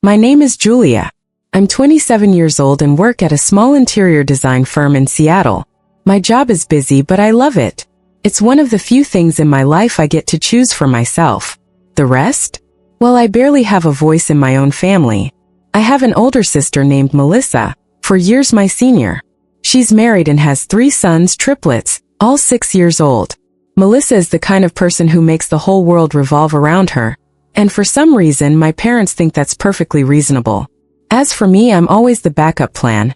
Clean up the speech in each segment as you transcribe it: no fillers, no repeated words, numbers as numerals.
My name is Julia. I'm 27 years old and work at a small interior design firm in Seattle. My job is busy, but I love it. It's one of the few things in my life I get to choose for myself. The rest? Well, I barely have a voice in my own family. I have an older sister named Melissa, for years my senior. She's married and has 3 sons, triplets, all 6 years old. Melissa is the kind of person who makes the whole world revolve around her, and for some reason my parents think that's perfectly reasonable. As for me, I'm always the backup plan.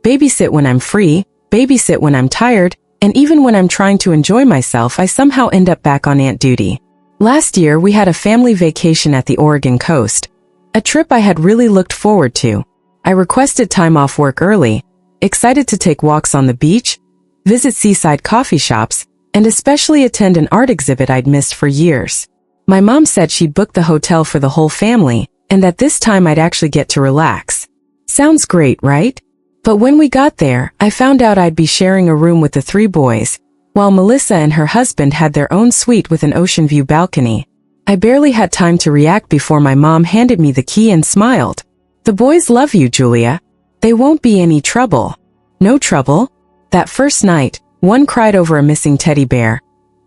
Babysit when I'm free, babysit when I'm tired, and even when I'm trying to enjoy myself, I somehow end up back on aunt duty. Last year we had a family vacation at the Oregon coast. A trip I had really looked forward to. I requested time off work early, excited to take walks on the beach, visit seaside coffee shops, and especially attend an art exhibit I'd missed for years. My mom said she'd booked the hotel for the whole family, and that this time I'd actually get to relax. Sounds great, right? But when we got there, I found out I'd be sharing a room with the 3 boys, while Melissa and her husband had their own suite with an ocean view balcony. I barely had time to react before my mom handed me the key and smiled. The boys love you, Julia. They won't be any trouble. No trouble? That first night, one cried over a missing teddy bear.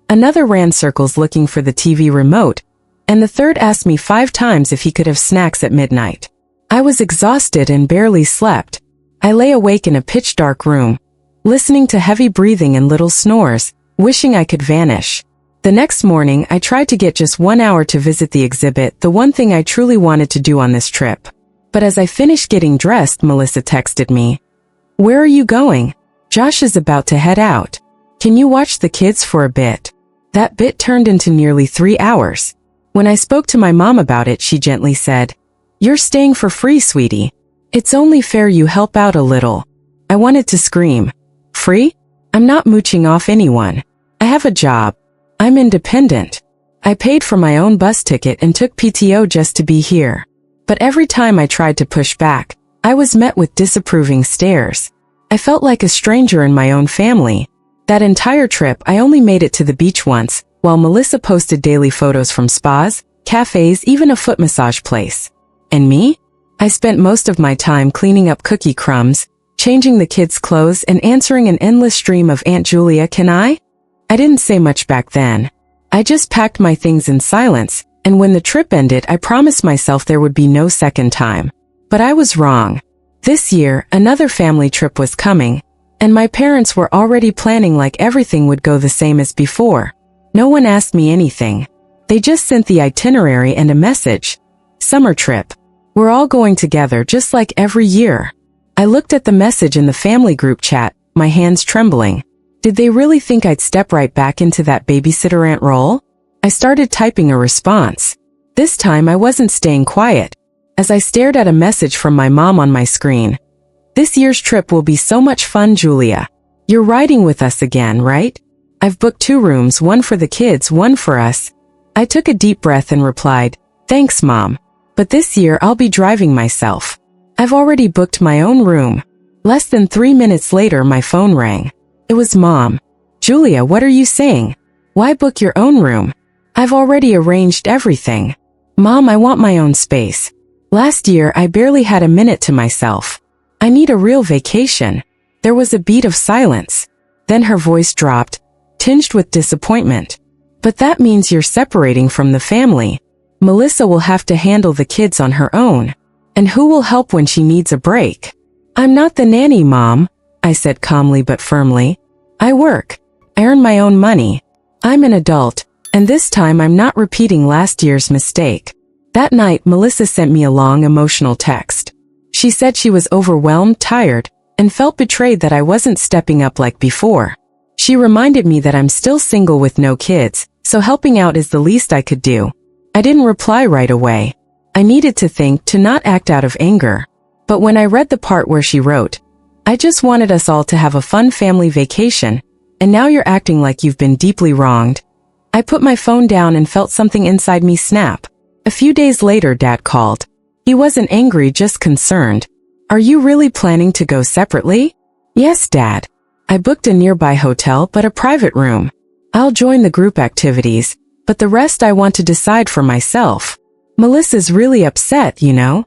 Another ran circles looking for the TV remote, and the third asked me 5 times if he could have snacks at midnight. I was exhausted and barely slept. I lay awake in a pitch-dark room, listening to heavy breathing and little snores, wishing I could vanish. The next morning, I tried to get just 1 hour to visit the exhibit, the one thing I truly wanted to do on this trip. But as I finished getting dressed, Melissa texted me. "Where are you going? Josh is about to head out. Can you watch the kids for a bit?" That bit turned into nearly 3 hours. When I spoke to my mom about it, she gently said, "You're staying for free, sweetie. It's only fair you help out a little." I wanted to scream. Free? I'm not mooching off anyone. I have a job. I'm independent. I paid for my own bus ticket and took PTO just to be here. But every time I tried to push back, I was met with disapproving stares. I felt like a stranger in my own family. That entire trip, I only made it to the beach once, while Melissa posted daily photos from spas, cafes, even a foot massage place. And me? I spent most of my time cleaning up cookie crumbs, changing the kids' clothes, and answering an endless stream of "Aunt Julia, can I?" I didn't say much back then. I just packed my things in silence, and when the trip ended, I promised myself there would be no second time. But I was wrong. This year, another family trip was coming, and my parents were already planning like everything would go the same as before. No one asked me anything. They just sent the itinerary and a message. Summer trip. We're all going together just like every year. I looked at the message in the family group chat, my hands trembling. Did they really think I'd step right back into that babysitter aunt role? I started typing a response. This time I wasn't staying quiet, as I stared at a message from my mom on my screen. "This year's trip will be so much fun, Julia. You're riding with us again, right? I've booked 2 rooms, one for the kids, one for us." I took a deep breath and replied, "Thanks, Mom. But this year I'll be driving myself. I've already booked my own room." Less than 3 minutes later, my phone rang. It was Mom. "Julia, what are you saying? Why book your own room? I've already arranged everything." "Mom, I want my own space. Last year I barely had a minute to myself. I need a real vacation." There was a beat of silence. Then her voice dropped, tinged with disappointment. "But that means you're separating from the family. Melissa will have to handle the kids on her own. And who will help when she needs a break?" "I'm not the nanny, Mom," I said calmly but firmly. "I work. I earn my own money. I'm an adult, and this time I'm not repeating last year's mistake." That night, Melissa sent me a long, emotional text. She said she was overwhelmed, tired, and felt betrayed that I wasn't stepping up like before. She reminded me that I'm still single with no kids, so helping out is the least I could do. I didn't reply right away. I needed to think, to not act out of anger. But when I read the part where she wrote, "I just wanted us all to have a fun family vacation, and now you're acting like you've been deeply wronged," I put my phone down and felt something inside me snap. A few days later, Dad called. He wasn't angry, just concerned. "Are you really planning to go separately?" "Yes, Dad. I booked a nearby hotel, but a private room. I'll join the group activities, but the rest I want to decide for myself. Melissa's really upset, you know."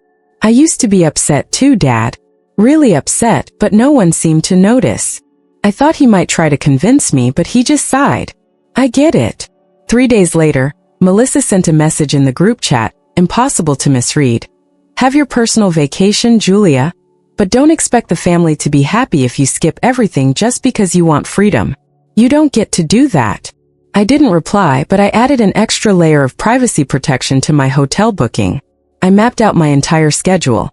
I used to be upset too, Dad. Really upset, but no one seemed to notice. I thought he might try to convince me, but he just sighed. I get it. 3 days later, Melissa sent a message in the group chat, impossible to misread. Have your personal vacation, Julia, but don't expect the family to be happy if you skip everything just because you want freedom. You don't get to do that. I didn't reply, but I added an extra layer of privacy protection to my hotel booking. I mapped out my entire schedule.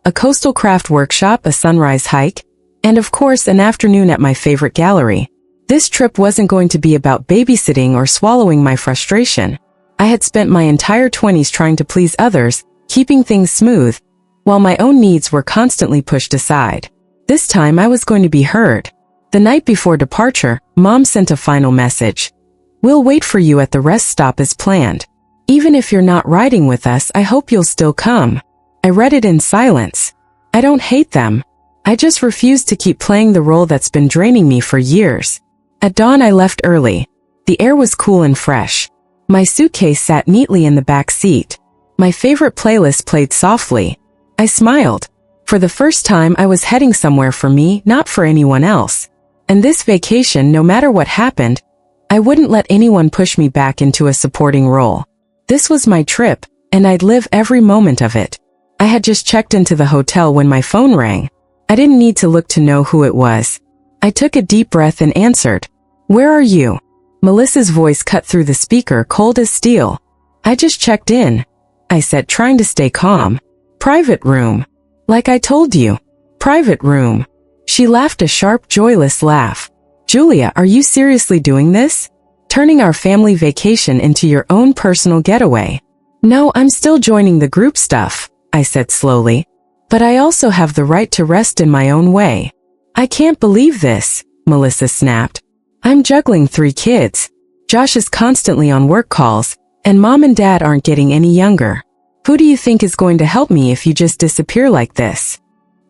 A coastal craft workshop, a sunrise hike, and of course an afternoon at my favorite gallery. This trip wasn't going to be about babysitting or swallowing my frustration. I had spent my entire 20s trying to please others, keeping things smooth, while my own needs were constantly pushed aside. This time I was going to be heard. The night before departure, Mom sent a final message. We'll wait for you at the rest stop as planned. Even if you're not riding with us, I hope you'll still come. I read it in silence. I don't hate them. I just refuse to keep playing the role that's been draining me for years. At dawn I left early. The air was cool and fresh. My suitcase sat neatly in the back seat. My favorite playlist played softly. I smiled. For the first time I was heading somewhere for me, not for anyone else. And this vacation, no matter what happened, I wouldn't let anyone push me back into a supporting role. This was my trip, and I'd live every moment of it. I had just checked into the hotel when my phone rang. I didn't need to look to know who it was. I took a deep breath and answered. Where are you? Melissa's voice cut through the speaker, cold as steel. I just checked in, I said, trying to stay calm. Private room. Like I told you. Private room. She laughed a sharp, joyless laugh. Julia, are you seriously doing this? Turning our family vacation into your own personal getaway? No, I'm still joining the group stuff, I said slowly. But I also have the right to rest in my own way. I can't believe this, Melissa snapped. I'm juggling 3 kids. Josh is constantly on work calls, and Mom and Dad aren't getting any younger. Who do you think is going to help me if you just disappear like this?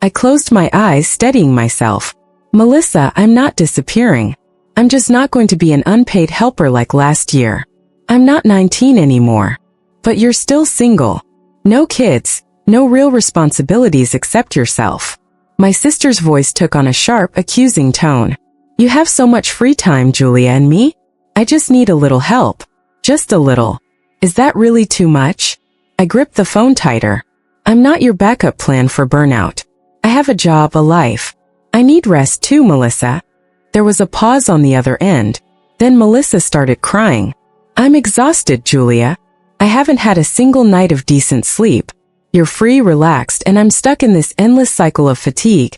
I closed my eyes, steadying myself. Melissa, I'm not disappearing. I'm just not going to be an unpaid helper like last year. I'm not 19 anymore. But you're still single. No kids, no real responsibilities except yourself. My sister's voice took on a sharp, accusing tone. You have so much free time, Julia, and me? I just need a little help. Just a little. Is that really too much? I gripped the phone tighter. I'm not your backup plan for burnout. I have a job, a life. I need rest too, Melissa. There was a pause on the other end. Then Melissa started crying. I'm exhausted, Julia. I haven't had a single night of decent sleep. You're free, relaxed, and I'm stuck in this endless cycle of fatigue.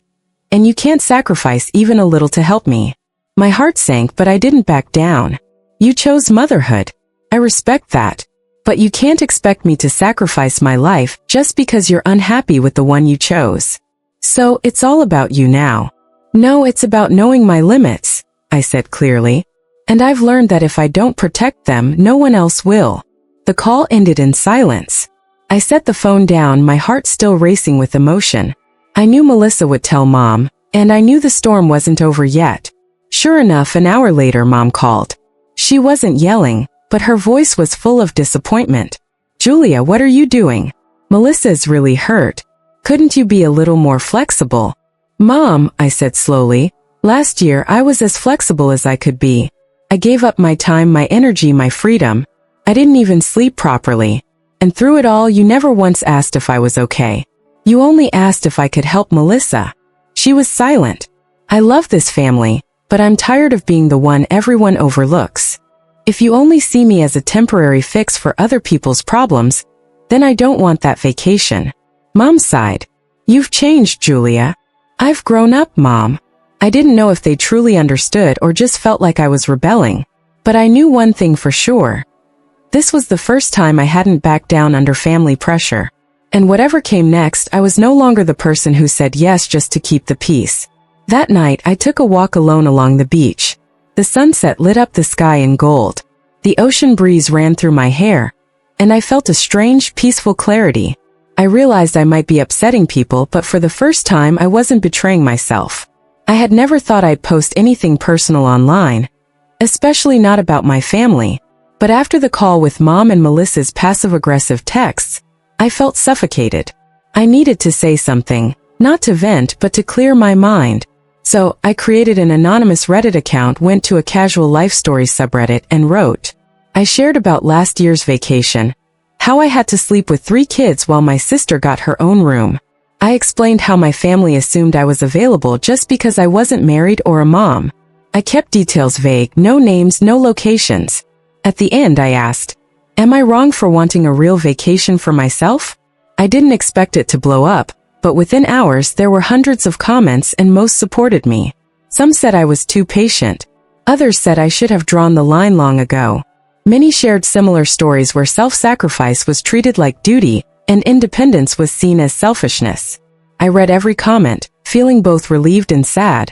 And you can't sacrifice even a little to help me. My heart sank, but I didn't back down. You chose motherhood. I respect that. But you can't expect me to sacrifice my life just because you're unhappy with the one you chose. So, it's all about you now. No, it's about knowing my limits, I said clearly. And I've learned that if I don't protect them, no one else will. The call ended in silence. I set the phone down, my heart still racing with emotion. I knew Melissa would tell Mom, and I knew the storm wasn't over yet. Sure enough, an hour later, Mom called. She wasn't yelling, but her voice was full of disappointment. Julia, what are you doing? Melissa's really hurt. Couldn't you be a little more flexible? Mom, I said slowly, last year I was as flexible as I could be. I gave up my time, my energy, my freedom. I didn't even sleep properly. And through it all, you never once asked if I was okay. You only asked if I could help Melissa. She was silent. I love this family, but I'm tired of being the one everyone overlooks. If you only see me as a temporary fix for other people's problems, then I don't want that vacation. Mom sighed. You've changed, Julia. I've grown up, Mom. I didn't know if they truly understood or just felt like I was rebelling. But I knew one thing for sure. This was the first time I hadn't backed down under family pressure. And whatever came next, I was no longer the person who said yes just to keep the peace. That night, I took a walk alone along the beach. The sunset lit up the sky in gold. The ocean breeze ran through my hair, and I felt a strange, peaceful clarity. I realized I might be upsetting people, but for the first time, I wasn't betraying myself. I had never thought I'd post anything personal online, especially not about my family. But after the call with Mom and Melissa's passive-aggressive texts, I felt suffocated. I needed to say something, not to vent but to clear my mind. So, I created an anonymous Reddit account, went to a casual life stories subreddit and wrote. I shared about last year's vacation, how I had to sleep with 3 kids while my sister got her own room. I explained how my family assumed I was available just because I wasn't married or a mom. I kept details vague, no names, no locations. At the end I asked, am I wrong for wanting a real vacation for myself? I didn't expect it to blow up, but within hours there were hundreds of comments and most supported me. Some said I was too patient. Others said I should have drawn the line long ago. Many shared similar stories where self-sacrifice was treated like duty and independence was seen as selfishness. I read every comment, feeling both relieved and sad.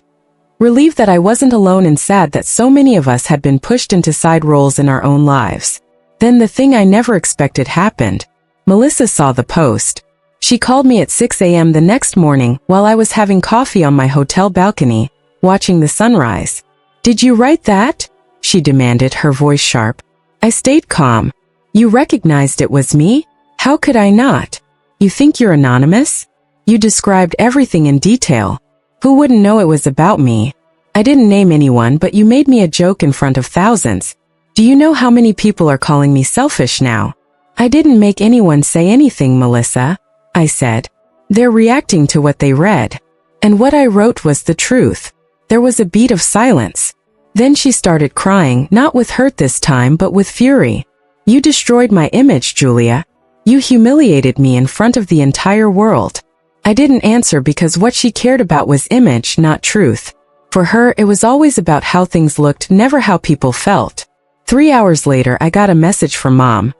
Relieved that I wasn't alone and sad that so many of us had been pushed into side roles in our own lives. Then the thing I never expected happened. Melissa saw the post. She called me at 6 a.m. the next morning while I was having coffee on my hotel balcony, watching the sunrise. Did you write that? She demanded, her voice sharp. I stayed calm. You recognized it was me? How could I not? You think you're anonymous? You described everything in detail. Who wouldn't know it was about me? I didn't name anyone, but you made me a joke in front of thousands. Do you know how many people are calling me selfish now? I didn't make anyone say anything, Melissa, I said. They're reacting to what they read. And what I wrote was the truth. There was a beat of silence. Then she started crying, not with hurt this time but with fury. You destroyed my image, Julia. You humiliated me in front of the entire world. I didn't answer because what she cared about was image, not truth. For her, it was always about how things looked, never how people felt. 3 hours later, I got a message from Mom.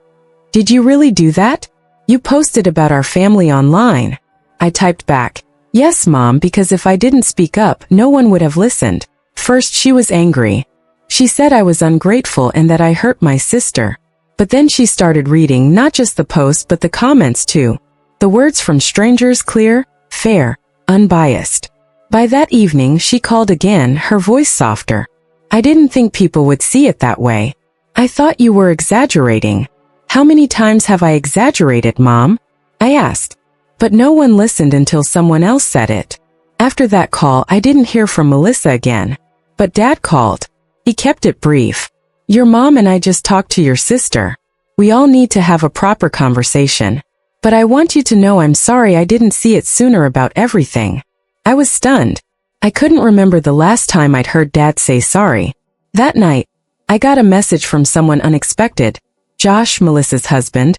Did you really do that? You posted about our family online. I typed back, yes, Mom, because if I didn't speak up, no one would have listened. First, she was angry. She said I was ungrateful and that I hurt my sister. But then she started reading not just the post but the comments too. The words from strangers clear, fair, unbiased. By that evening she called again, her voice softer. I didn't think people would see it that way. I thought you were exaggerating. How many times have I exaggerated, Mom? I asked. But no one listened until someone else said it. After that call I didn't hear from Melissa again. But Dad called. He kept it brief. Your mom and I just talked to your sister. We all need to have a proper conversation. But I want you to know I'm sorry I didn't see it sooner about everything. I was stunned. I couldn't remember the last time I'd heard Dad say sorry. That night, I got a message from someone unexpected. Josh, Melissa's husband.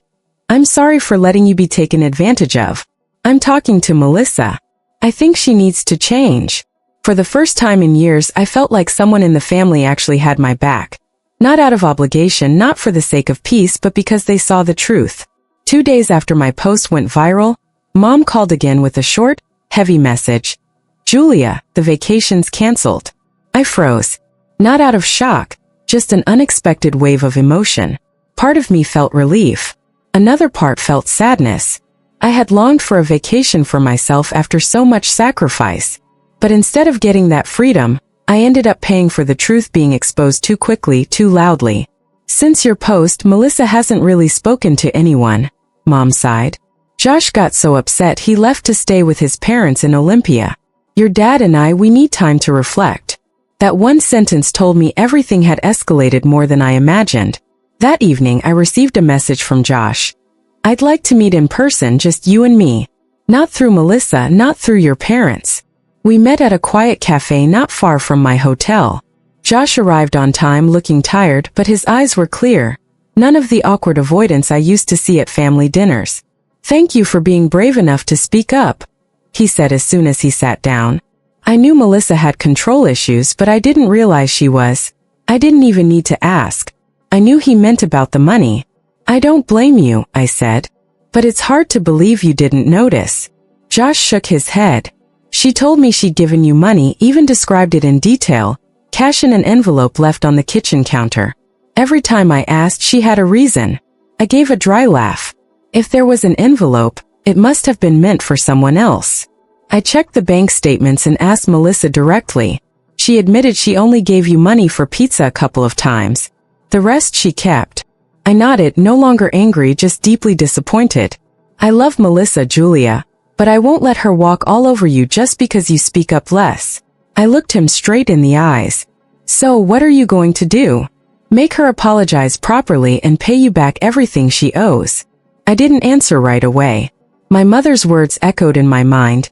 I'm sorry for letting you be taken advantage of. I'm talking to Melissa. I think she needs to change. For the first time in years, I felt like someone in the family actually had my back. Not out of obligation, not for the sake of peace, but because they saw the truth. 2 days after my post went viral, Mom called again with a short, heavy message. Julia, the vacation's canceled. I froze. Not out of shock, just an unexpected wave of emotion. Part of me felt relief. Another part felt sadness. I had longed for a vacation for myself after so much sacrifice. But instead of getting that freedom, I ended up paying for the truth being exposed too quickly, too loudly. Since your post, Melissa hasn't really spoken to anyone, Mom sighed. Josh got so upset he left to stay with his parents in Olympia. Your dad and I, we need time to reflect. That one sentence told me everything had escalated more than I imagined. That evening, I received a message from Josh. I'd like to meet in person, just you and me. Not through Melissa, not through your parents. We met at a quiet cafe not far from my hotel. Josh arrived on time looking tired, but his eyes were clear. None of the awkward avoidance I used to see at family dinners. Thank you for being brave enough to speak up, he said as soon as he sat down. I knew Melissa had control issues, but I didn't realize she was. I didn't even need to ask. I knew he meant about the money. I don't blame you, I said. But it's hard to believe you didn't notice. Josh shook his head. She told me she'd given you money, even described it in detail, cash in an envelope left on the kitchen counter. Every time I asked, she had a reason. I gave a dry laugh. If there was an envelope, it must have been meant for someone else. I checked the bank statements and asked Melissa directly. She admitted she only gave you money for pizza a couple of times. The rest she kept. I nodded, no longer angry, just deeply disappointed. I love Melissa, Julia, But I won't let her walk all over you just because you speak up less. I looked him straight in the eyes. So what are you going to do? Make her apologize properly and pay you back everything she owes. I didn't answer right away. My mother's words echoed in my mind.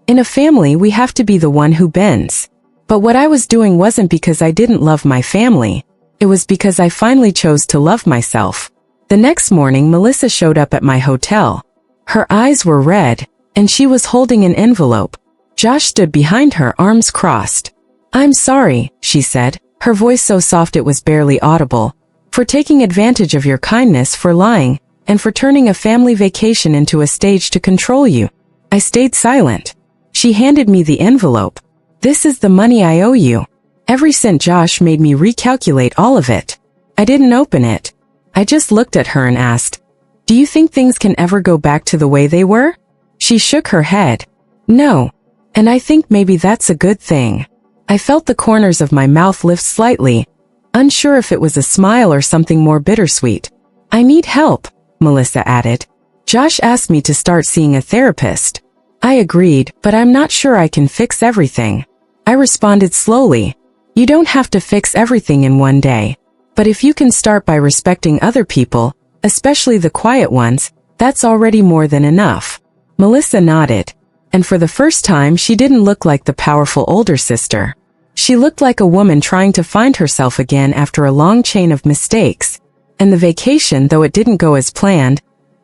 In a family, we have to be the one who bends. But what I was doing wasn't because I didn't love my family. It was because I finally chose to love myself. The next morning, Melissa showed up at my hotel. Her eyes were red, and she was holding an envelope. Josh stood behind her, arms crossed. "I'm sorry," she said, her voice so soft it was barely audible, "for taking advantage of your kindness, for lying, and for turning a family vacation into a stage to control you." I stayed silent. She handed me the envelope. "This is the money I owe you." Every cent. Josh made me recalculate all of it. I didn't open it. I just looked at her and asked, "Do you think things can ever go back to the way they were?" She shook her head. "No. And I think maybe that's a good thing." I felt the corners of my mouth lift slightly, unsure if it was a smile or something more bittersweet. "I need help," Melissa added. "Josh asked me to start seeing a therapist." I agreed, "but I'm not sure I can fix everything." I responded slowly. "You don't have to fix everything in one day. But if you can start by respecting other people, especially the quiet ones, that's already more than enough." Melissa nodded. And for the first time, she didn't look like the powerful older sister. She looked like a woman trying to find herself again after a long chain of mistakes. And the vacation, though it didn't go as planned,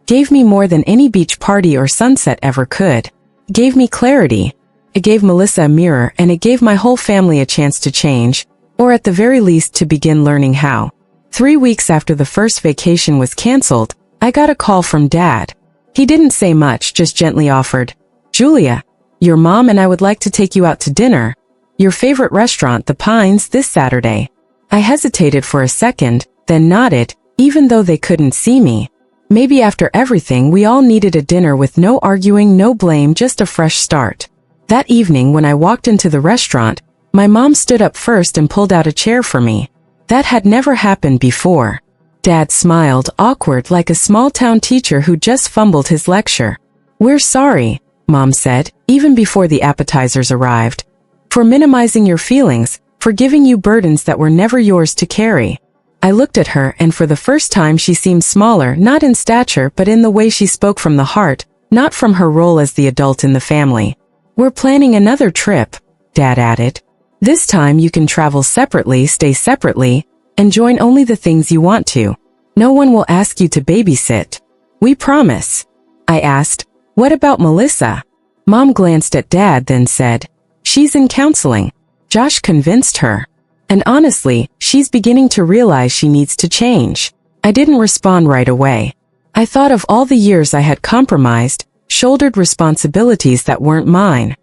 gave me more than any beach party or sunset ever could. It gave me clarity. It gave Melissa a mirror, and it gave my whole family a chance to change, or at the very least to begin learning how. 3 weeks after the first vacation was canceled, I got a call from Dad. He didn't say much, just gently offered, "Julia, your mom and I would like to take you out to dinner. Your favorite restaurant, The Pines, this Saturday." I hesitated for a second, then nodded, even though they couldn't see me. Maybe after everything, we all needed a dinner with no arguing, no blame, just a fresh start. That evening, when I walked into the restaurant, my mom stood up first and pulled out a chair for me. That had never happened before. Dad smiled, awkward, like a small-town teacher who just fumbled his lecture. "We're sorry," Mom said, even before the appetizers arrived, "for minimizing your feelings, for giving you burdens that were never yours to carry." I looked at her, and for the first time she seemed smaller, not in stature but in the way she spoke, from the heart, not from her role as the adult in the family. "We're planning another trip," Dad added. "This time you can travel separately, stay separately, and join only the things you want to. No one will ask you to babysit. We promise." I asked, "What about Melissa?" Mom glanced at Dad, then said, "She's in counseling. Josh convinced her. And honestly, she's beginning to realize she needs to change." I didn't respond right away. I thought of all the years I had compromised, shouldered responsibilities that weren't mine.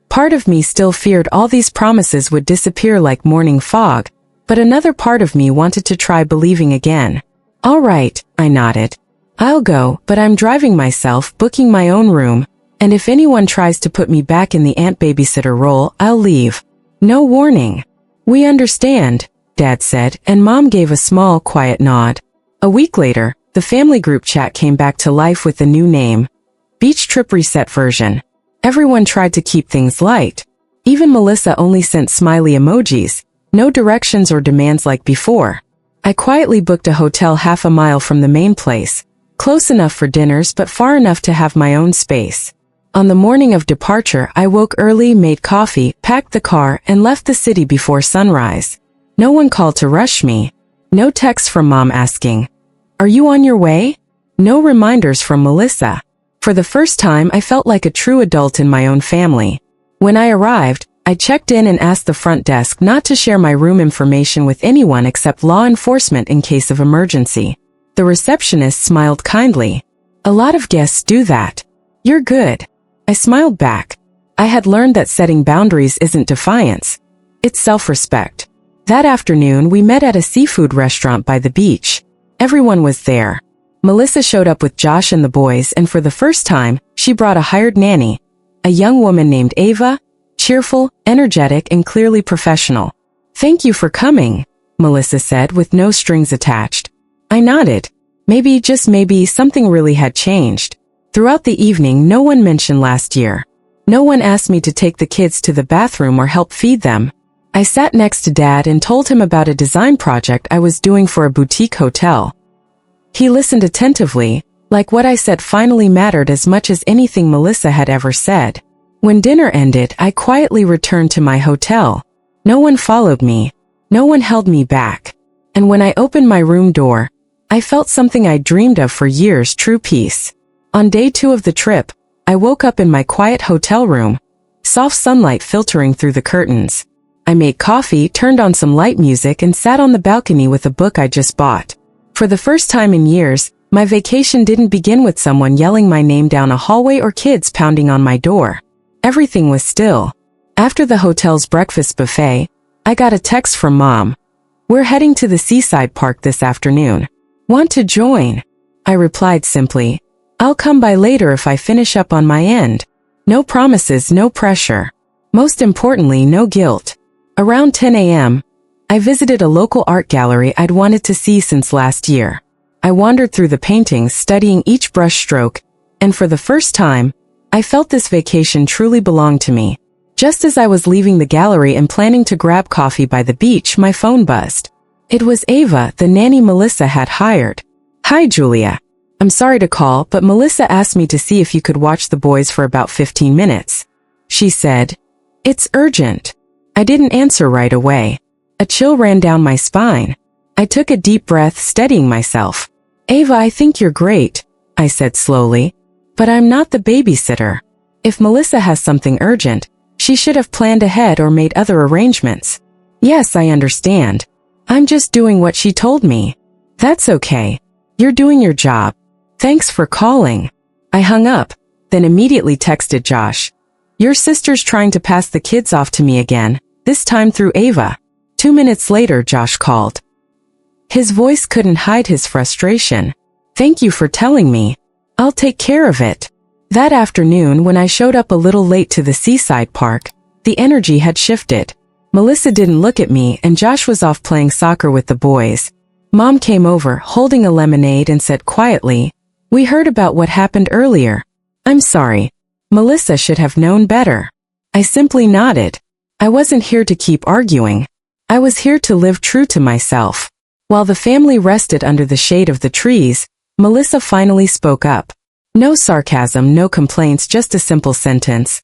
Part of me still feared all these promises would disappear like morning fog, but another part of me wanted to try believing again. "All right," I nodded. "I'll go, but I'm driving myself, booking my own room, and if anyone tries to put me back in the aunt babysitter role, I'll leave. No warning." "We understand," Dad said, and Mom gave a small, quiet nod. A week later, the family group chat came back to life with a new name. Beach Trip Reset version. Everyone tried to keep things light. Even Melissa only sent smiley emojis, no directions or demands like before. I quietly booked a hotel half a mile from the main place, close enough for dinners but far enough to have my own space. On the morning of departure, I woke early, made coffee, packed the car, and left the city before sunrise. No one called to rush me. No text from Mom asking, "Are you on your way?" No reminders from Melissa. For the first time, I felt like a true adult in my own family. When I arrived, I checked in and asked the front desk not to share my room information with anyone except law enforcement in case of emergency. The receptionist smiled kindly. "A lot of guests do that. You're good." I smiled back. I had learned that setting boundaries isn't defiance. It's self-respect. That afternoon, we met at a seafood restaurant by the beach. Everyone was there. Melissa showed up with Josh and the boys, and for the first time, she brought a hired nanny, a young woman named Ava, cheerful, energetic, and clearly professional. "Thank you for coming," Melissa said with no strings attached. I nodded. Maybe, just maybe, something really had changed. Throughout the evening, no one mentioned last year. No one asked me to take the kids to the bathroom or help feed them. I sat next to Dad and told him about a design project I was doing for a boutique hotel. He listened attentively, like what I said finally mattered as much as anything Melissa had ever said. When dinner ended, I quietly returned to my hotel. No one followed me. No one held me back. And when I opened my room door, I felt something I dreamed of for years: true peace. On day 2 of the trip, I woke up in my quiet hotel room, soft sunlight filtering through the curtains. I made coffee, turned on some light music, and sat on the balcony with a book I just bought. For the first time in years, my vacation didn't begin with someone yelling my name down a hallway or kids pounding on my door. Everything was still. After the hotel's breakfast buffet, I got a text from Mom. "We're heading to the seaside park this afternoon. Want to join?" I replied simply, "I'll come by later if I finish up on my end." No promises, no pressure. Most importantly, no guilt. Around 10 a.m., I visited a local art gallery I'd wanted to see since last year. I wandered through the paintings, studying each brushstroke, and for the first time, I felt this vacation truly belonged to me. Just as I was leaving the gallery and planning to grab coffee by the beach, my phone buzzed. It was Ava, the nanny Melissa had hired. "Hi, Julia. I'm sorry to call, but Melissa asked me to see if you could watch the boys for about 15 minutes. She said, it's urgent." I didn't answer right away. A chill ran down my spine. I took a deep breath, steadying myself. "Ava, I think you're great," I said slowly, "but I'm not the babysitter. If Melissa has something urgent, she should have planned ahead or made other arrangements." "Yes, I understand. I'm just doing what she told me." "That's okay. You're doing your job. Thanks for calling." I hung up, then immediately texted Josh. "Your sister's trying to pass the kids off to me again, this time through Ava." 2 minutes later, Josh called. His voice couldn't hide his frustration. "Thank you for telling me. I'll take care of it." That afternoon, when I showed up a little late to the seaside park, the energy had shifted. Melissa didn't look at me, and Josh was off playing soccer with the boys. Mom came over, holding a lemonade, and said quietly, "We heard about what happened earlier. I'm sorry. Melissa should have known better." I simply nodded. I wasn't here to keep arguing. I was here to live true to myself. While the family rested under the shade of the trees, Melissa finally spoke up. No sarcasm, no complaints, just a simple sentence.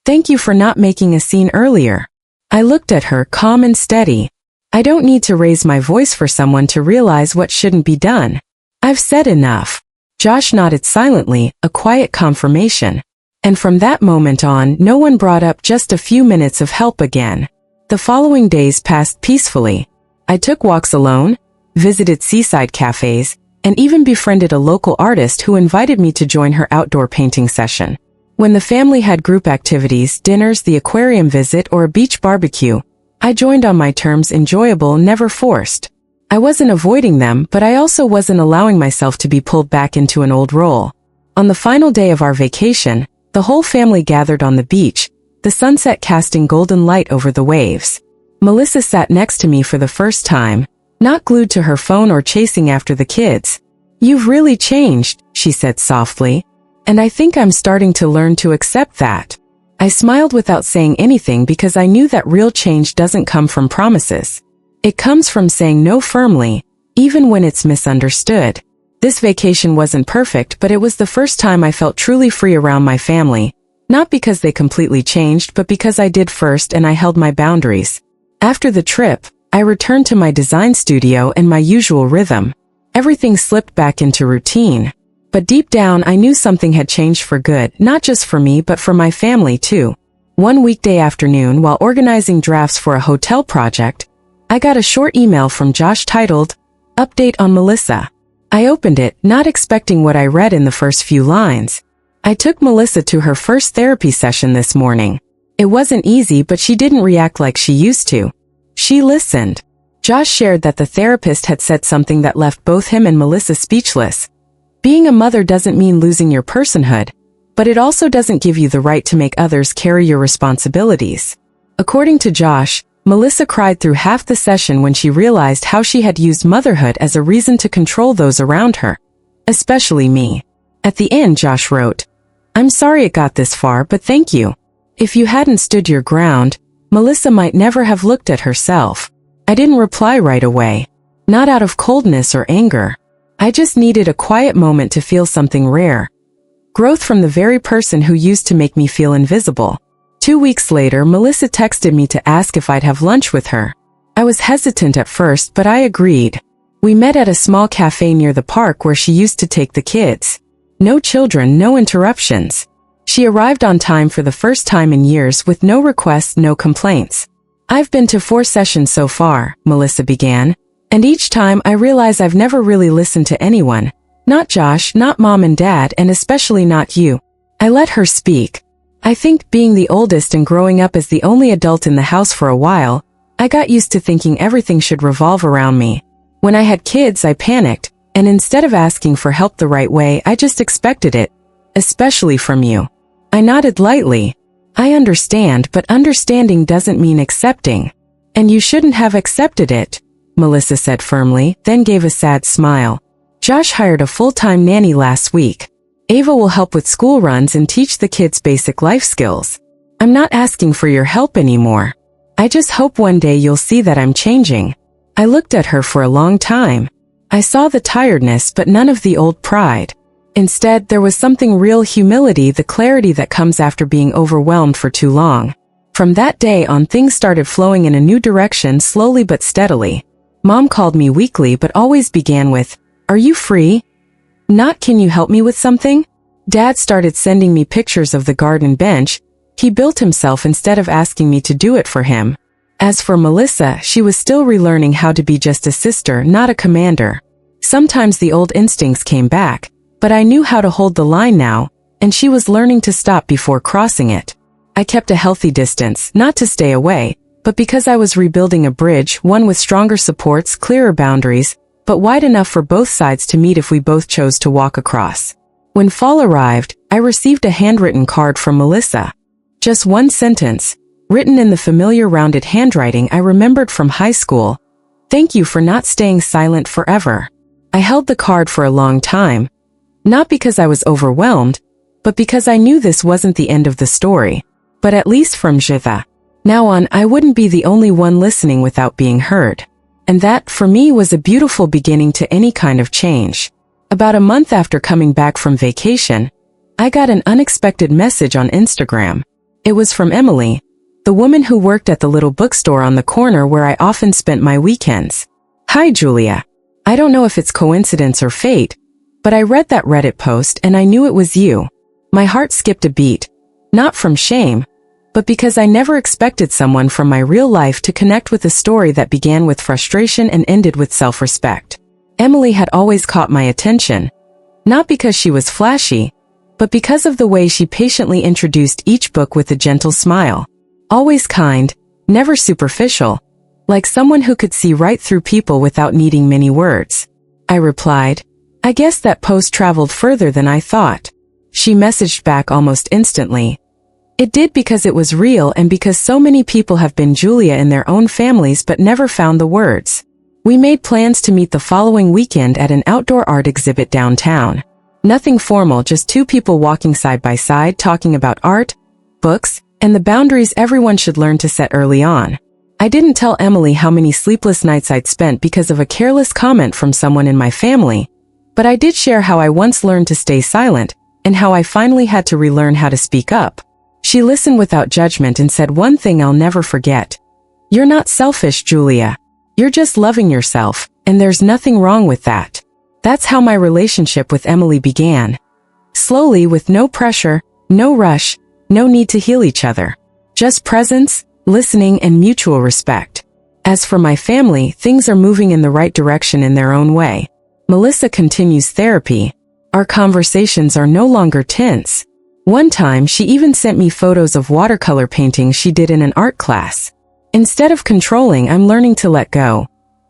"Thank you for not making a scene earlier." I looked at her, calm and steady. I don't need to raise my voice for someone to realize what shouldn't be done. I've said enough. Josh nodded silently, a quiet confirmation. And from that moment on, no one brought up just a few minutes of help again. The following days passed peacefully. I took walks alone, visited seaside cafes, and even befriended a local artist who invited me to join her outdoor painting session. When the family had group activities, dinners, the aquarium visit, or a beach barbecue, I joined on my terms, enjoyable, never forced. I wasn't avoiding them, but I also wasn't allowing myself to be pulled back into an old role. On the final day of our vacation, the whole family gathered on the beach, the sunset casting golden light over the waves. Melissa sat next to me for the first time, not glued to her phone or chasing after the kids. "You've really changed," she said softly, "and I think I'm starting to learn to accept that." I smiled without saying anything because I knew that real change doesn't come from promises. It comes from saying no firmly, even when it's misunderstood. This vacation wasn't perfect, but it was the first time I felt truly free around my family, not because they completely changed, but because I did first and I held my boundaries. After the trip, I returned to my design studio and my usual rhythm. Everything slipped back into routine. But deep down, I knew something had changed for good, not just for me but for my family too. One weekday afternoon, while organizing drafts for a hotel project, I got a short email from Josh titled, "Update on Melissa." I opened it, not expecting what I read in the first few lines. I took Melissa to her first therapy session this morning. It wasn't easy, but she didn't react like she used to. She listened. Josh shared that the therapist had said something that left both him and Melissa speechless. Being a mother doesn't mean losing your personhood, but it also doesn't give you the right to make others carry your responsibilities. According to Josh, Melissa cried through half the session when she realized how she had used motherhood as a reason to control those around her, especially me. At the end, Josh wrote, "I'm sorry it got this far, but thank you. If you hadn't stood your ground, Melissa might never have looked at herself." I didn't reply right away. Not out of coldness or anger. I just needed a quiet moment to feel something rare. Growth from the very person who used to make me feel invisible. 2 weeks later, Melissa texted me to ask if I'd have lunch with her. I was hesitant at first, but I agreed. We met at a small cafe near the park where she used to take the kids. No children, no interruptions. She arrived on time for the first time in years with no requests, no complaints. "I've been to 4 sessions so far," Melissa began, "and each time I realize I've never really listened to anyone. Not Josh, not mom and dad, and especially not you." I let her speak. I think being the oldest and growing up as the only adult in the house for a while, I got used to thinking everything should revolve around me. When I had kids, I panicked, and instead of asking for help the right way, I just expected it. "Especially from you." I nodded lightly. "I understand, but understanding doesn't mean accepting. And you shouldn't have accepted it," Melissa said firmly, then gave a sad smile. "Josh hired a full-time nanny last week. Ava will help with school runs and teach the kids basic life skills. I'm not asking for your help anymore. I just hope one day you'll see that I'm changing." I looked at her for a long time. I saw the tiredness but none of the old pride. Instead, there was something real: humility, the clarity that comes after being overwhelmed for too long. From that day on, things started flowing in a new direction, slowly but steadily. Mom called me weekly but always began with, "Are you free?" Not, "Can you help me with something?" Dad started sending me pictures of the garden bench he built himself instead of asking me to do it for him. As for Melissa, she was still relearning how to be just a sister, not a commander. Sometimes the old instincts came back, but I knew how to hold the line now, and she was learning to stop before crossing it. I kept a healthy distance, not to stay away, but because I was rebuilding a bridge, one with stronger supports, clearer boundaries, but wide enough for both sides to meet if we both chose to walk across. When fall arrived, I received a handwritten card from Melissa. Just one sentence, written in the familiar rounded handwriting I remembered from high school. "Thank you for not staying silent forever." I held the card for a long time. Not because I was overwhelmed, but because I knew this wasn't the end of the story. But at least from Jiva now on, I wouldn't be the only one listening without being heard. And that, for me, was a beautiful beginning to any kind of change. About a month after coming back from vacation, I got an unexpected message on Instagram. It was from Emily, the woman who worked at the little bookstore on the corner where I often spent my weekends. "Hi, Julia. I don't know if it's coincidence or fate, but I read that Reddit post and I knew it was you." My heart skipped a beat. Not from shame, but because I never expected someone from my real life to connect with a story that began with frustration and ended with self-respect. Emily had always caught my attention, not because she was flashy, but because of the way she patiently introduced each book with a gentle smile. Always kind, never superficial, like someone who could see right through people without needing many words. I replied, "I guess that post traveled further than I thought." She messaged back almost instantly. "It did, because it was real and because so many people have been Julia in their own families but never found the words." We made plans to meet the following weekend at an outdoor art exhibit downtown. Nothing formal, just 2 people walking side by side talking about art, books, and the boundaries everyone should learn to set early on. I didn't tell Emily how many sleepless nights I'd spent because of a careless comment from someone in my family, but I did share how I once learned to stay silent and how I finally had to relearn how to speak up. She listened without judgment and said one thing I'll never forget. "You're not selfish, Julia. You're just loving yourself, and there's nothing wrong with that." That's how my relationship with Emily began. Slowly, with no pressure, no rush, no need to heal each other. Just presence, listening, and mutual respect. As for my family, things are moving in the right direction in their own way. Melissa continues therapy. Our conversations are no longer tense. One time, she even sent me photos of watercolor paintings she did in an art class. "Instead of controlling, I'm learning to let go,"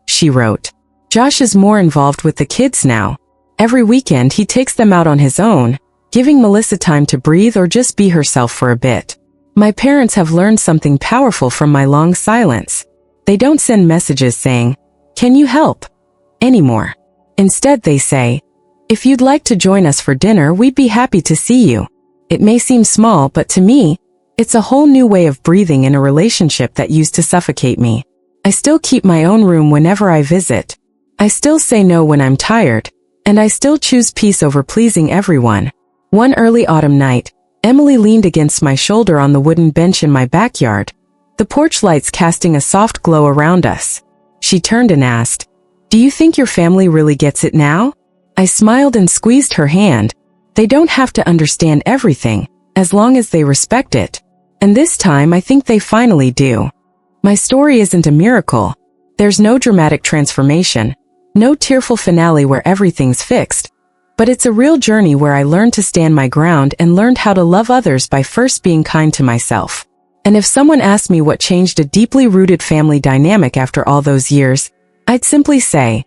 she wrote. "Josh is more involved with the kids now. Every weekend, he takes them out on his own, giving Melissa time to breathe or just be herself for a bit." My parents have learned something powerful from my long silence. They don't send messages saying, "Can you help?" anymore. Instead, they say, If you'd like to join us for dinner, we'd be happy to see you. It may seem small, but to me, it's a whole new way of breathing in a relationship that used to suffocate me. I still keep my own room whenever I visit. I still say no when I'm tired, and I still choose peace over pleasing everyone. One early autumn night, Emily leaned against my shoulder on the wooden bench in my backyard, the porch lights casting a soft glow around us. She turned and asked, "Do you think your family really gets it now?" I smiled and squeezed her hand. They don't have to understand everything, as long as they respect it. And this time I think they finally do. My story isn't a miracle. There's no dramatic transformation, no tearful finale where everything's fixed. But it's a real journey where I learned to stand my ground and learned how to love others by first being kind to myself. And if someone asked me what changed a deeply rooted family dynamic after all those years, I'd simply say,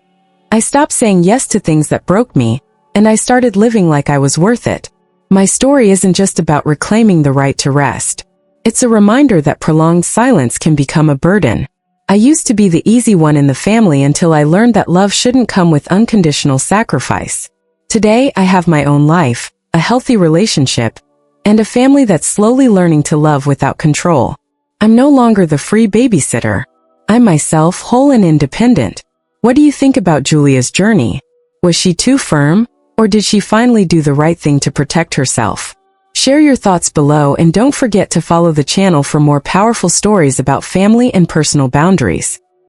I stopped saying yes to things that broke me, and I started living like I was worth it. My story isn't just about reclaiming the right to rest. It's a reminder that prolonged silence can become a burden. I used to be the easy one in the family until I learned that love shouldn't come with unconditional sacrifice. Today, I have my own life, a healthy relationship, and a family that's slowly learning to love without control. I'm no longer the free babysitter. I'm myself, whole and independent. What do you think about Julia's journey? Was she too firm, or did she finally do the right thing to protect herself? Share your thoughts below and don't forget to follow the channel for more powerful stories about family and personal boundaries.